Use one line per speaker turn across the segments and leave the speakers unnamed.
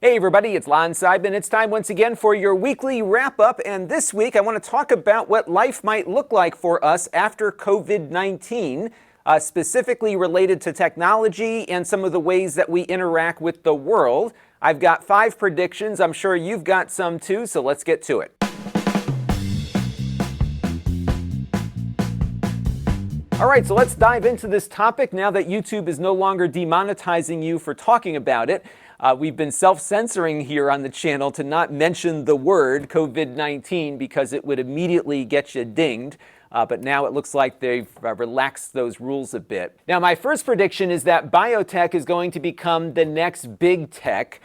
Hey everybody, it's Lon.TV, and it's time once again for your weekly wrap-up. And this week I want to talk about what life might look like for us after COVID-19, specifically related to technology and some of the ways that we interact with the world. I've got 5 predictions. I'm sure you've got some too, so let's get to it. All right, so let's dive into this topic now that YouTube is no longer demonetizing you for talking about it. We've been self-censoring here on the channel to not mention the word COVID-19 because it would immediately get you dinged. But now it looks like they've relaxed those rules a bit. Now, my first prediction is that biotech is going to become the next big tech.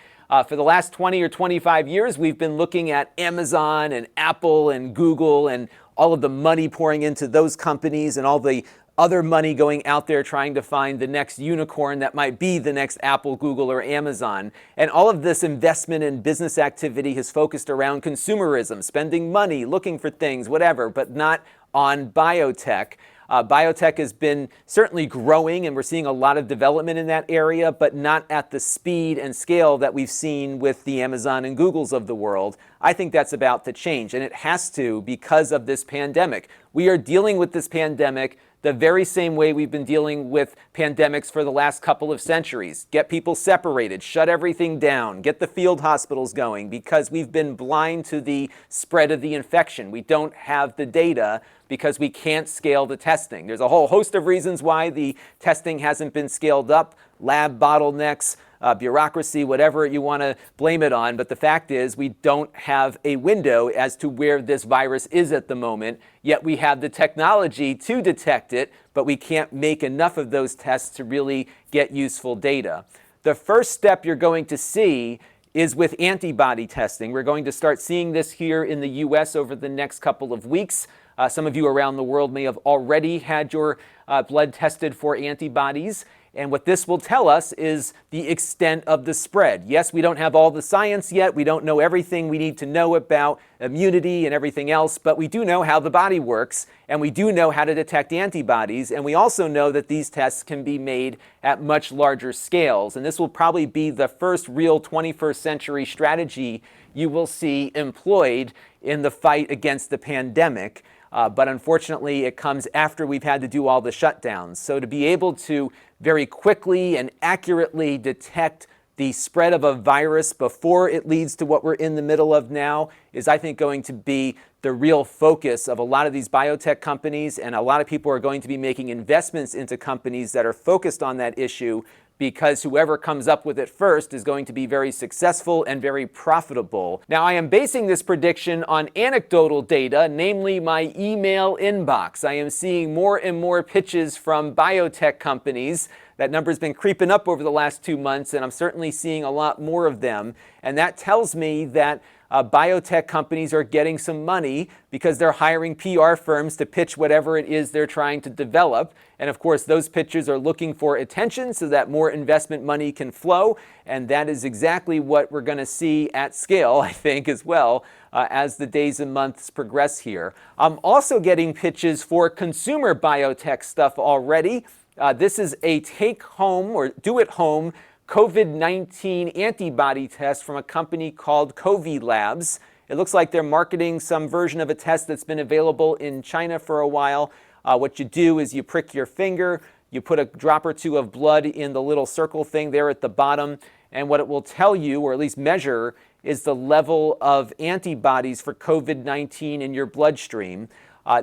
For the last 20 or 25 years, we've been looking at Amazon and Apple and Google and all of the money pouring into those companies and all the other money going out there trying to find the next unicorn that might be the next Apple, Google, or Amazon. And all of this investment in business activity has focused around consumerism, spending money, looking for things, whatever, but not on biotech. Biotech has been certainly growing, and we're seeing a lot of development in that area, but not at the speed and scale that we've seen with the Amazon and Googles of the world. I think that's about to change, and it has to because of this pandemic. We are dealing with this pandemic the very same way we've been dealing with pandemics for the last couple of centuries. Get people separated, shut everything down, get the field hospitals going, because we've been blind to the spread of the infection. We don't have the data because we can't scale the testing. There's a whole host of reasons why the testing hasn't been scaled up, lab bottlenecks, bureaucracy, whatever you want to blame it on. But the fact is we don't have a window as to where this virus is at the moment, yet we have the technology to detect it, but we can't make enough of those tests to really get useful data. The first step you're going to see is with antibody testing. We're going to start seeing this here in the US over the next couple of weeks. Some of you around the world may have already had your blood tested for antibodies. And what this will tell us is the extent of the spread. Yes, we don't have all the science yet. We don't know everything we need to know about immunity and everything else, but we do know how the body works, and we do know how to detect antibodies, and we also know that these tests can be made at much larger scales. And this will probably be the first real 21st century strategy you will see employed in the fight against the pandemic. But unfortunately, it comes after we've had to do all the shutdowns. So to be able to very quickly and accurately detect the spread of a virus before it leads to what we're in the middle of now is, I think, going to be the real focus of a lot of these biotech companies, and a lot of people are going to be making investments into companies that are focused on that issue, because whoever comes up with it first is going to be very successful and very profitable. Now, I am basing this prediction on anecdotal data, namely my email inbox. I am seeing more and more pitches from biotech companies. That number's been creeping up over the last 2 months, and I'm certainly seeing a lot more of them. And that tells me that biotech companies are getting some money because they're hiring PR firms to pitch whatever it is they're trying to develop. And of course, those pitches are looking for attention so that more investment money can flow. And that is exactly what we're going to see at scale, I think, as well, as the days and months progress here. I'm also getting pitches for consumer biotech stuff already. This is a take-home or do-at-home COVID-19 antibody test from a company called COVID Labs. It looks like they're marketing some version of a test that's been available in China for a while. What you do is you prick your finger, you put a drop or two of blood in the little circle thing there at the bottom, and what it will tell you, or at least measure, is the level of antibodies for COVID-19 in your bloodstream.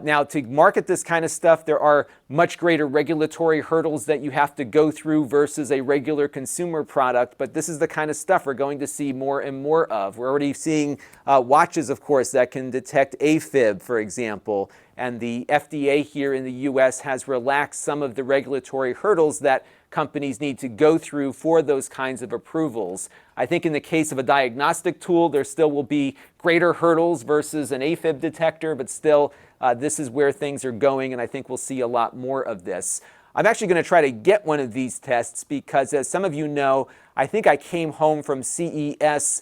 Now, to market this kind of stuff, there are much greater regulatory hurdles that you have to go through versus a regular consumer product, but this is the kind of stuff we're going to see more and more of. We're already seeing watches, of course, that can detect AFib, for example, and the FDA here in the US has relaxed some of the regulatory hurdles that companies need to go through for those kinds of approvals. I think in the case of a diagnostic tool, there still will be greater hurdles versus an AFib detector, but still, this is where things are going, and I think we'll see a lot more of this. I'm actually going to try to get one of these tests because, as some of you know, I think I came home from CES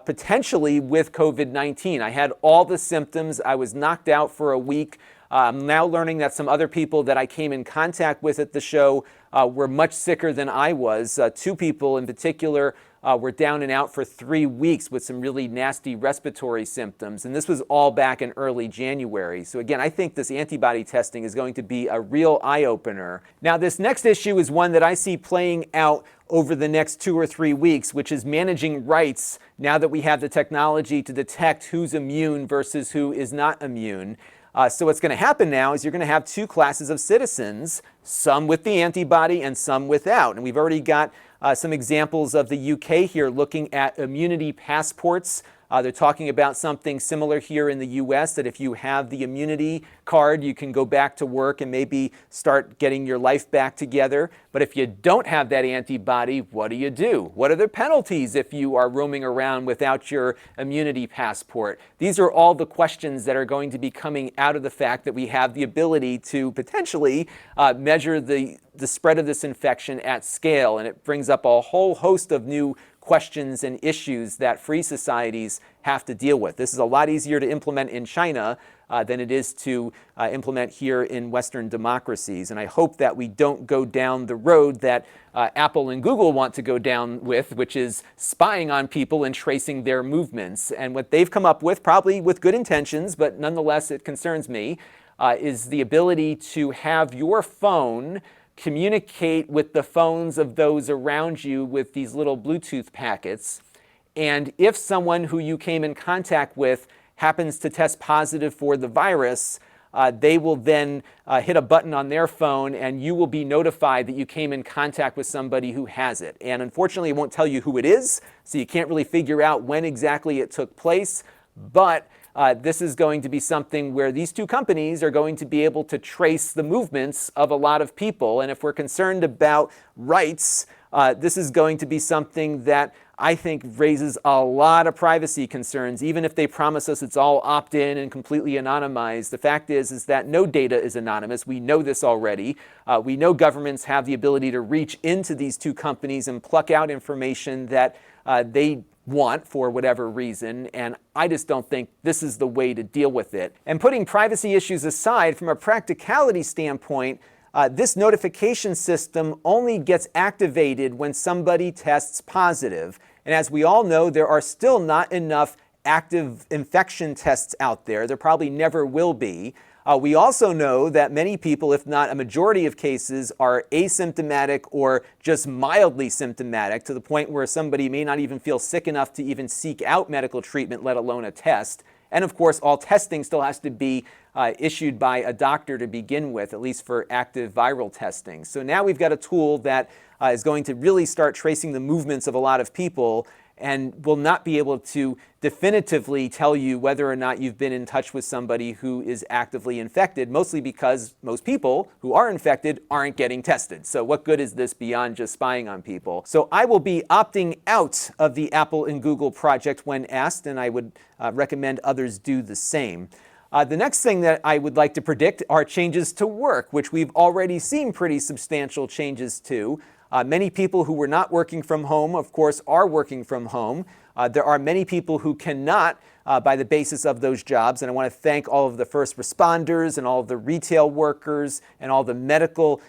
potentially with COVID-19. I had all the symptoms. I was knocked out for a week. I'm now learning that some other people that I came in contact with at the show were much sicker than I was. 2 people in particular were down and out for 3 weeks with some really nasty respiratory symptoms. And this was all back in early January. So again, I think this antibody testing is going to be a real eye-opener. Now, this next issue is one that I see playing out over the next 2 or 3 weeks, which is managing rights now that we have the technology to detect who's immune versus who is not immune. So what's going to happen now is you're going to have 2 classes of citizens, some with the antibody and some without. And we've already got some examples of the UK here looking at immunity passports. They're talking about something similar here in the US, that if you have the immunity card, you can go back to work and maybe start getting your life back together. But if you don't have that antibody, what do? What are the penalties if you are roaming around without your immunity passport? These are all the questions that are going to be coming out of the fact that we have the ability to potentially measure the spread of this infection at scale. And it brings up a whole host of new questions and issues that free societies have to deal with. This is a lot easier to implement in China than it is to implement here in Western democracies. And I hope that we don't go down the road that Apple and Google want to go down with, which is spying on people and tracing their movements. And what they've come up with, probably with good intentions, but nonetheless it concerns me, is the ability to have your phone communicate with the phones of those around you with these little Bluetooth packets. And if someone who you came in contact with happens to test positive for the virus, they will then hit a button on their phone and you will be notified that you came in contact with somebody who has it. And unfortunately, it won't tell you who it is, so you can't really figure out when exactly it took place. But this is going to be something where these 2 companies are going to be able to trace the movements of a lot of people. And if we're concerned about rights, this is going to be something that I think raises a lot of privacy concerns. Even if they promise us it's all opt-in and completely anonymized, the fact is that no data is anonymous. We know this already. We know governments have the ability to reach into these 2 companies and pluck out information that they want for whatever reason, and I just don't think this is the way to deal with it. And putting privacy issues aside, from a practicality standpoint, this notification system only gets activated when somebody tests positive. And as we all know, there are still not enough active infection tests out there. There probably never will be. We also know that many people, if not a majority of cases, are asymptomatic or just mildly symptomatic, to the point where somebody may not even feel sick enough to even seek out medical treatment, let alone a test. And of course, all testing still has to be issued by a doctor to begin with, at least for active viral testing. So now we've got a tool that is going to really start tracing the movements of a lot of people and will not be able to definitively tell you whether or not you've been in touch with somebody who is actively infected, mostly because most people who are infected aren't getting tested. So what good is this beyond just spying on people? So I will be opting out of the Apple and Google project when asked, and I would recommend others do the same. The next thing that I would like to predict are changes to work, which we've already seen pretty substantial changes to. Many people who were not working from home, of course, are working from home. There are many people who cannot by the basis of those jobs. And I want to thank all of the first responders and all of the retail workers and all the medical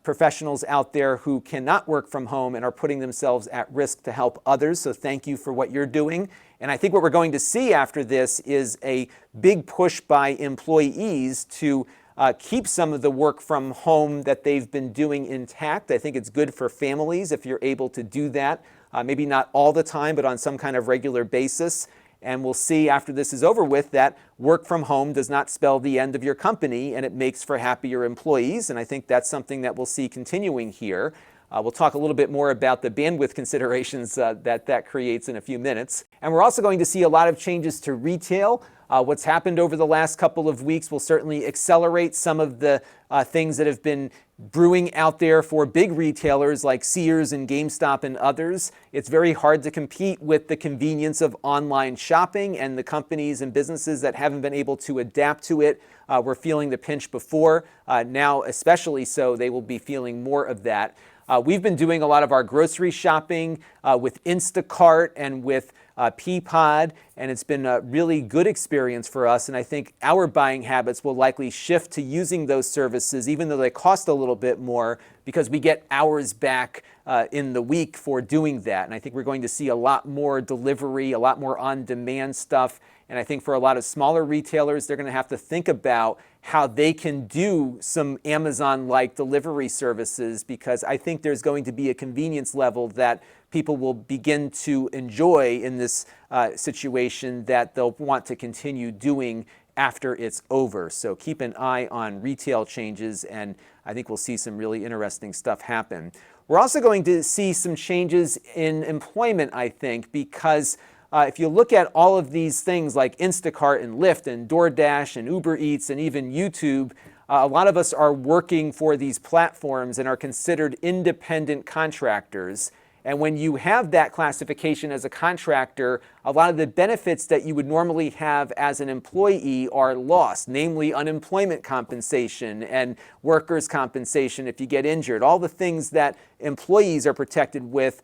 professionals out there who cannot work from home and are putting themselves at risk to help others. So thank you for what you're doing. And I think what we're going to see after this is a big push by employees to keep some of the work from home that they've been doing intact. I think it's good for families if you're able to do that, maybe not all the time, but on some kind of regular basis. And we'll see after this is over with that work from home does not spell the end of your company, and it makes for happier employees. And I think that's something that we'll see continuing here. We'll talk a little bit more about the bandwidth considerations that creates in a few minutes. And we're also going to see a lot of changes to retail. What's happened over the last couple of weeks will certainly accelerate some of the things that have been brewing out there for big retailers like Sears and GameStop and others. It's very hard to compete with the convenience of online shopping, and the companies and businesses that haven't been able to adapt to it were feeling the pinch before. Now, especially so, they will be feeling more of that. We've been doing a lot of our grocery shopping with Instacart and with Peapod, and it's been a really good experience for us. And I think our buying habits will likely shift to using those services, even though they cost a little bit more, because we get hours back in the week for doing that. And I think we're going to see a lot more delivery, a lot more on-demand stuff. And I think for a lot of smaller retailers, they're going to have to think about how they can do some Amazon-like delivery services, because I think there's going to be a convenience level that people will begin to enjoy in this situation that they'll want to continue doing after it's over. So keep an eye on retail changes, and I think we'll see some really interesting stuff happen. We're also going to see some changes in employment, I think, because if you look at all of these things like Instacart and Lyft and DoorDash and Uber Eats and even YouTube, a lot of us are working for these platforms and are considered independent contractors. And when you have that classification as a contractor, a lot of the benefits that you would normally have as an employee are lost, namely unemployment compensation and workers' compensation if you get injured, all the things that employees are protected with.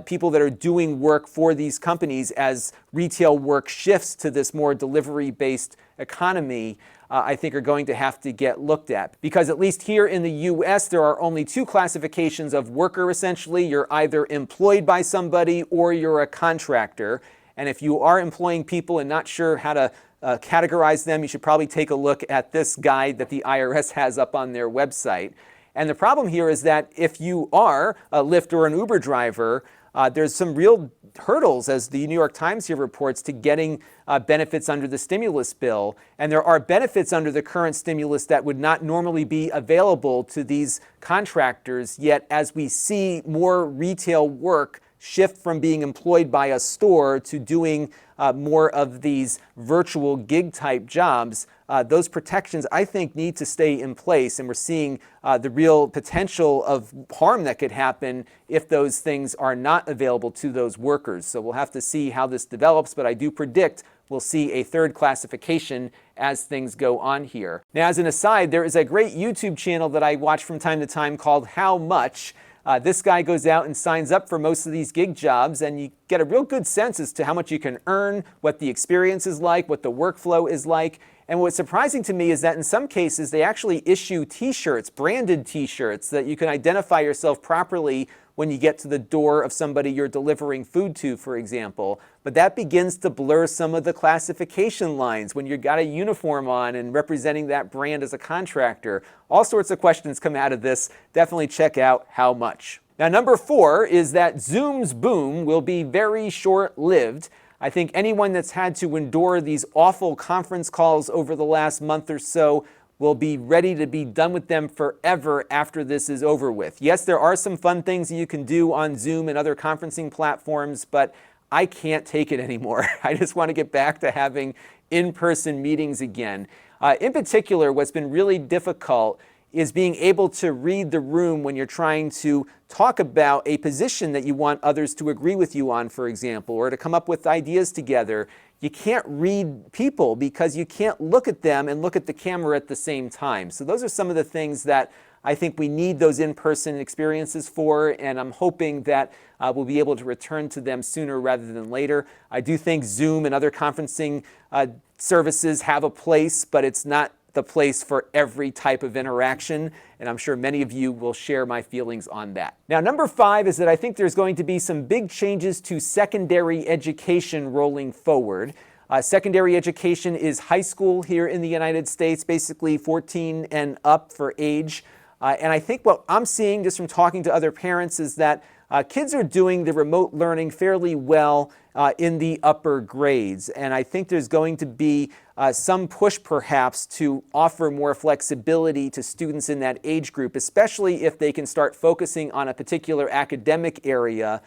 People that are doing work for these companies, as retail work shifts to this more delivery-based economy, I think are going to have to get looked at. Because at least here in the US, there are only two classifications of worker, essentially. You're either employed by somebody or you're a contractor. And if you are employing people and not sure how to categorize them, you should probably take a look at this guide that the IRS has up on their website. And the problem here is that if you are a Lyft or an Uber driver, there's some real hurdles, as the New York Times here reports, to getting benefits under the stimulus bill. And there are benefits under the current stimulus that would not normally be available to these contractors. Yet, as we see more retail work shift from being employed by a store to doing more of these virtual gig-type jobs, those protections, I think, need to stay in place. And we're seeing the real potential of harm that could happen if those things are not available to those workers. So we'll have to see how this develops, but I do predict we'll see a third classification as things go on here. Now, as an aside, there is a great YouTube channel that I watch from time to time called How Much. This guy goes out and signs up for most of these gig jobs, and you get a real good sense as to how much you can earn, what the experience is like, what the workflow is like. And what's surprising to me is that in some cases they actually issue t-shirts, branded t-shirts, that you can identify yourself properly when you get to the door of somebody you're delivering food to, for example. But that begins to blur some of the classification lines when you've got a uniform on and representing that brand as a contractor. All sorts of questions come out of this. Definitely check out How Much. Now, number 4 is that Zoom's boom will be very short-lived. I think anyone that's had to endure these awful conference calls over the last month or so will be ready to be done with them forever after this is over with. Yes, there are some fun things that you can do on Zoom and other conferencing platforms, but I can't take it anymore. I just want to get back to having in-person meetings again. In particular, what's been really difficult is being able to read the room when you're trying to talk about a position that you want others to agree with you on, for example, or to come up with ideas together. You can't read people because you can't look at them and look at the camera at the same time. So those are some of the things that I think we need those in-person experiences for, and I'm hoping that we'll be able to return to them sooner rather than later. I do think Zoom and other conferencing services have a place, but it's not the place for every type of interaction, and I'm sure many of you will share my feelings on that. Now, number 5 is that I think there's going to be some big changes to secondary education rolling forward. Secondary education is high school here in the United States, basically 14 and up for age. And I think what I'm seeing just from talking to other parents is that kids are doing the remote learning fairly well in the upper grades. And I think there's going to be some push perhaps to offer more flexibility to students in that age group, especially if they can start focusing on a particular academic area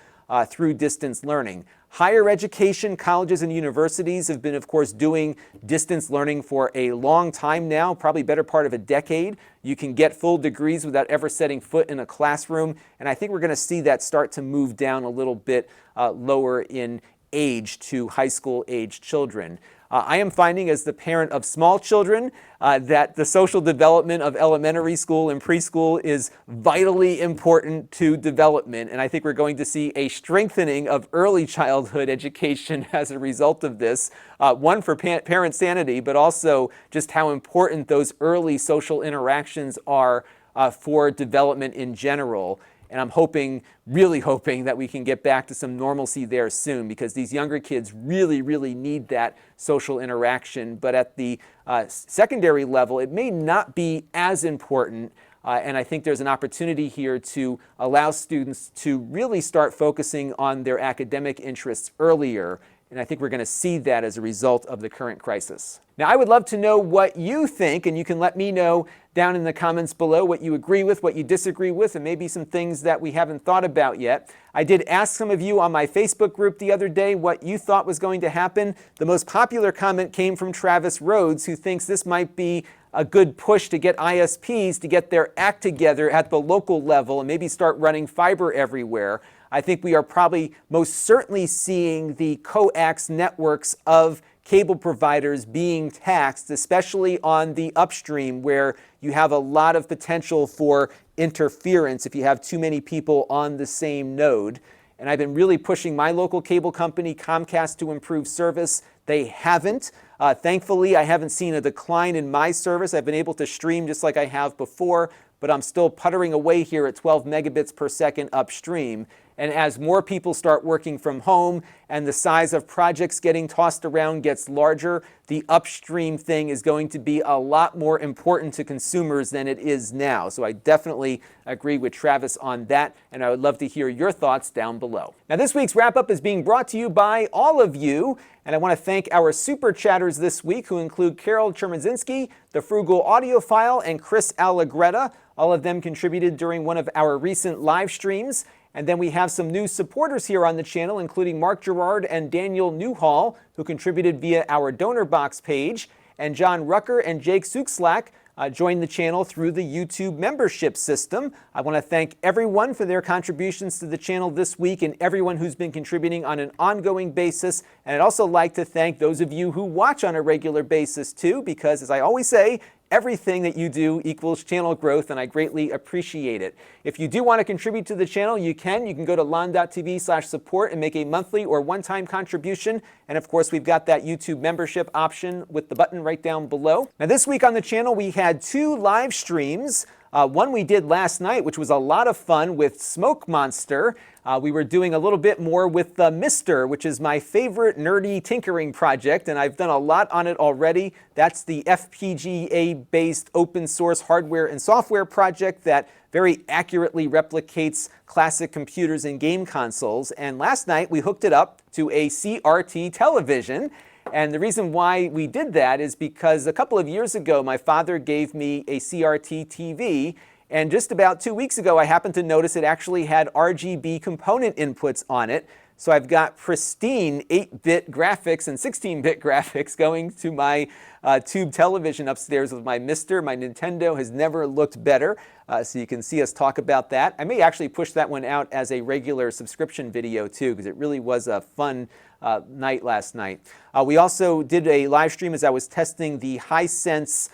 through distance learning. Higher education, colleges and universities have been, of course, doing distance learning for a long time now, probably better part of a decade. You can get full degrees without ever setting foot in a classroom, and I think we're going to see that start to move down a little bit lower in age to high school age children. I am finding, as the parent of small children, that the social development of elementary school and preschool is vitally important to development. And I think we're going to see a strengthening of early childhood education as a result of this. One, for parent sanity, but also just how important those early social interactions are for development in general. And I'm hoping, really hoping, that we can get back to some normalcy there soon, because these younger kids really, really need that social interaction. But at the secondary level, it may not be as important. And I think there's an opportunity here to allow students to really start focusing on their academic interests earlier. And I think we're going to see that as a result of the current crisis. Now, I would love to know what you think, and you can let me know down in the comments below what you agree with, what you disagree with, and maybe some things that we haven't thought about yet. I did ask some of you on my Facebook group the other day what you thought was going to happen. The most popular comment came from Travis Rhodes, who thinks this might be a good push to get ISPs to get their act together at the local level and maybe start running fiber everywhere. I think we are probably most certainly seeing the coax networks of cable providers being taxed, especially on the upstream, where you have a lot of potential for interference if you have too many people on the same node. And I've been really pushing my local cable company, Comcast, to improve service. They haven't. Thankfully, I haven't seen a decline in my service. I've been able to stream just like I have before, but I'm still puttering away here at 12 megabits per second upstream. And as more people start working from home and the size of projects getting tossed around gets larger, the upstream thing is going to be a lot more important to consumers than it is now. So I definitely agree with Travis on that, and I would love to hear your thoughts down below. Now, this week's wrap-up is being brought to you by all of you, and I want to thank our super chatters this week, who include Carol Chermazinski, The Frugal Audiophile, and Chris Allegretta. All of them contributed during one of our recent live streams. And then we have some new supporters here on the channel, including Mark Gerard and Daniel Newhall, who contributed via our donor box page. And John Rucker and Jake Suxlack joined the channel through the YouTube membership system. I want to thank everyone for their contributions to the channel this week and everyone who's been contributing on an ongoing basis. And I'd also like to thank those of you who watch on a regular basis too, because as I always say, everything that you do equals channel growth, and I greatly appreciate it. If you do want to contribute to the channel, you can go to Lon.TV/support and make a monthly or one-time contribution. And of course, we've got that YouTube membership option with the button right down below. Now, this week on the channel, we had 2 live streams. One we did last night, which was a lot of fun with Smoke Monster. We were doing a little bit more with Mister, which is my favorite nerdy tinkering project, and I've done a lot on it already. That's the FPGA-based open source hardware and software project that very accurately replicates classic computers and game consoles. And last night, we hooked it up to a CRT television. And the reason why we did that is because a couple of years ago, my father gave me a CRT TV, and just about 2 weeks ago, I happened to notice it actually had RGB component inputs on it. So I've got pristine 8-bit graphics and 16-bit graphics going to my tube television upstairs with my Mister. My Nintendo has never looked better, so you can see us talk about that. I may actually push that one out as a regular subscription video too, because it really was a fun night last night. We also did a live stream as I was testing the Hisense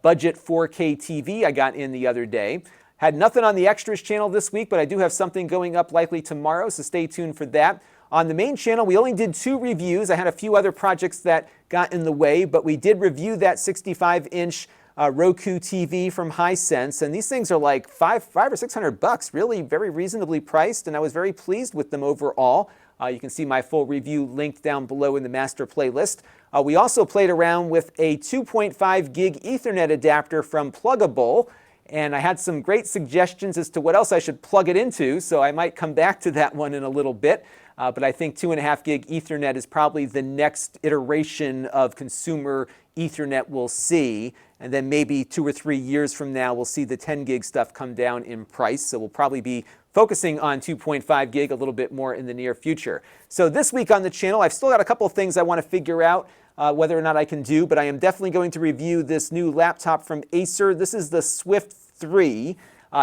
budget 4K TV I got in the other day. Had nothing on the extras channel this week, but I do have something going up likely tomorrow, so stay tuned for that. On the main channel, we only did 2 reviews. I had a few other projects that got in the way, but we did review that 65-inch Roku TV from Hisense, and these things are like $500 or $600, really very reasonably priced, and I was very pleased with them overall. You can see my full review linked down below in the master playlist. We also played around with a 2.5 gig Ethernet adapter from Pluggable, and I had some great suggestions as to what else I should plug it into, so I might come back to that one in a little bit. But I think 2.5 gig Ethernet is probably the next iteration of consumer Ethernet we'll see. And then maybe 2 or 3 years from now, we'll see the 10 gig stuff come down in price. So we'll probably be focusing on 2.5 gig a little bit more in the near future. So this week on the channel, I've still got a couple of things I want to figure out whether or not I can do, but I am definitely going to review this new laptop from Acer. This is the Swift 3.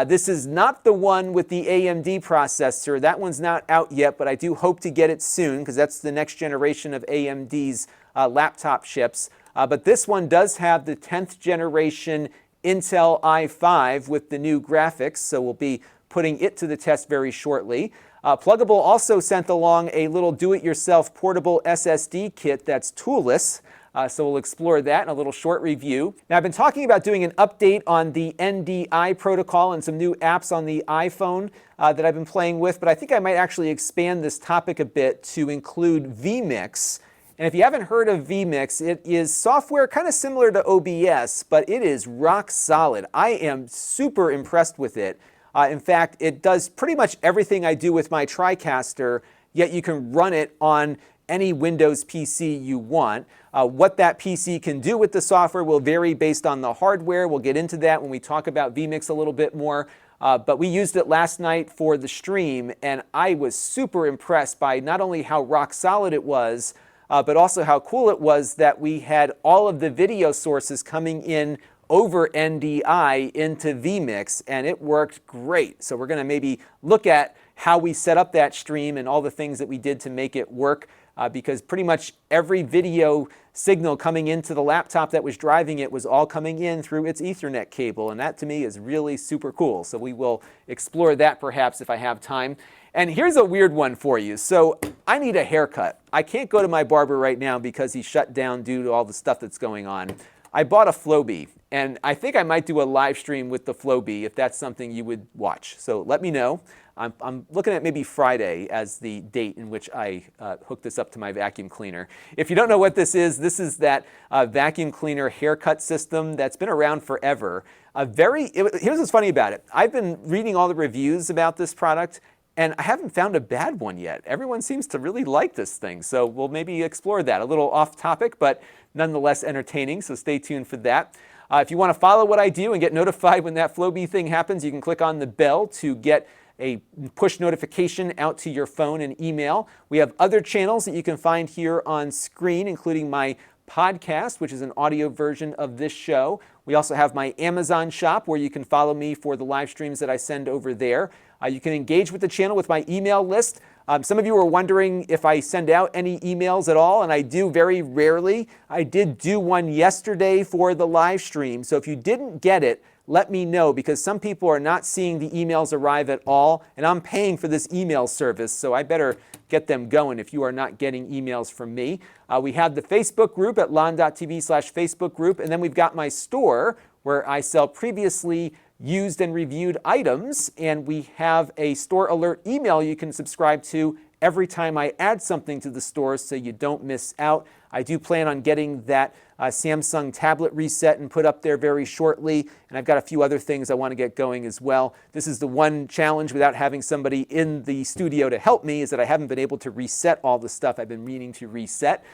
This is not the one with the AMD processor. That one's not out yet, but I do hope to get it soon because that's the next generation of AMD's laptop chips. But this one does have the 10th generation Intel i5 with the new graphics, so we'll be putting it to the test very shortly. Pluggable also sent along a little do-it-yourself portable SSD kit that's toolless. So we'll explore that in a little short review. Now, I've been talking about doing an update on the NDI protocol and some new apps on the iPhone that I've been playing with, but I think I might actually expand this topic a bit to include vMix. And if you haven't heard of vMix, it is software kind of similar to OBS, but it is rock solid. I am super impressed with it. In fact, it does pretty much everything I do with my TriCaster, yet you can run it on any Windows PC you want. What that PC can do with the software will vary based on the hardware. We'll get into that when we talk about vMix a little bit more. But we used it last night for the stream, and I was super impressed by not only how rock solid it was, but also how cool it was that we had all of the video sources coming in over NDI into vMix, and it worked great. So we're going to maybe look at how we set up that stream and all the things that we did to make it work, because pretty much every video signal coming into the laptop that was driving it was all coming in through its Ethernet cable, and that to me is really super cool. So we will explore that perhaps if I have time. And here's a weird one for you. So I need a haircut. I can't go to my barber right now because he's shut down due to all the stuff that's going on. I bought a Flowbee, and I think I might do a live stream with the Flowbee if that's something you would watch. So let me know. I'm looking at maybe Friday as the date in which I hook this up to my vacuum cleaner. If you don't know what this is that vacuum cleaner haircut system that's been around forever. Here's what's funny about it. I've been reading all the reviews about this product, and I haven't found a bad one yet. Everyone seems to really like this thing, so we'll maybe explore that. A little off topic, but nonetheless entertaining, so stay tuned for that. If you want to follow what I do and get notified when that Flowbee thing happens, you can click on the bell to get a push notification out to your phone and email. We have other channels that you can find here on screen, including my podcast, which is an audio version of this show. We also have my Amazon shop where you can follow me for the live streams that I send over there. You can engage with the channel with my email list. Some of you were wondering if I send out any emails at all, and I do very rarely. I did do one yesterday for the live stream, so if you didn't get it, let me know, because some people are not seeing the emails arrive at all, and I'm paying for this email service, so I better get them going if you are not getting emails from me. We have the Facebook group at Lon.TV/Facebook group, and then we've got my store where I sell previously used and reviewed items, and we have a store alert email you can subscribe to every time I add something to the store so you don't miss out. I do plan on getting that Samsung tablet reset and put up there very shortly, and I've got a few other things I want to get going as well. This is the one challenge without having somebody in the studio to help me, is that I haven't been able to reset all the stuff I've been meaning to reset.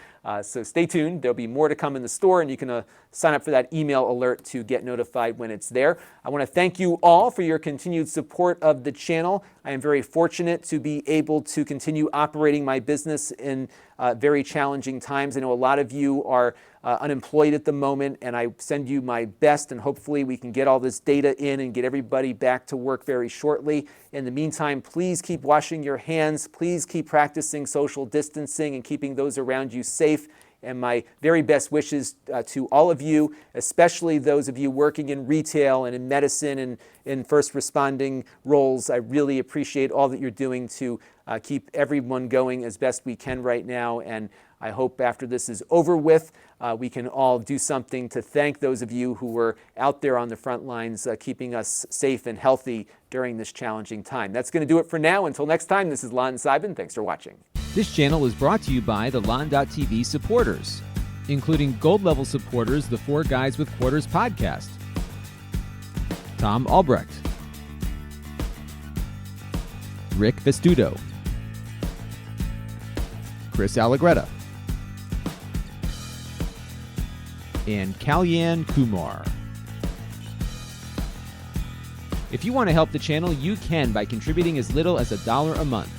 So stay tuned. There'll be more to come in the store, and you can sign up for that email alert to get notified when it's there. I want to thank you all for your continued support of the channel. I am very fortunate to be able to continue operating my business in very challenging times. I know a lot of you are unemployed at the moment, and I send you my best, and hopefully we can get all this data in and get everybody back to work very shortly. In the meantime, please keep washing your hands. Please keep practicing social distancing and keeping those around you safe. And my very best wishes to all of you, especially those of you working in retail and in medicine and in first responding roles. I really appreciate all that you're doing to keep everyone going as best we can right now. And I hope after this is over with, we can all do something to thank those of you who were out there on the front lines, keeping us safe and healthy during this challenging time. That's going to do it for now. Until next time, this is Lon.TV. Thanks for watching.
This channel is brought to you by the Lon.TV supporters, including gold-level supporters, the Four Guys with Quarters podcast, Tom Albrecht, Rick Vestudo, Chris Allegretta, and Kalyan Kumar. If you want to help the channel, you can by contributing as little as $1 a month.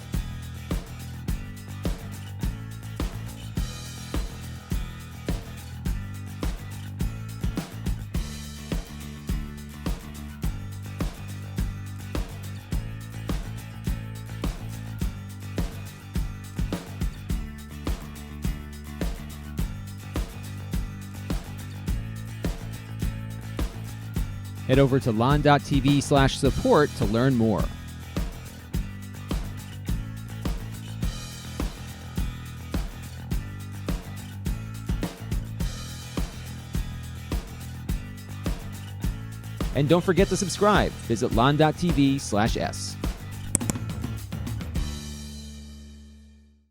Head over to Lon.TV/support to learn more. And don't forget to subscribe. Visit Lon.TV/s.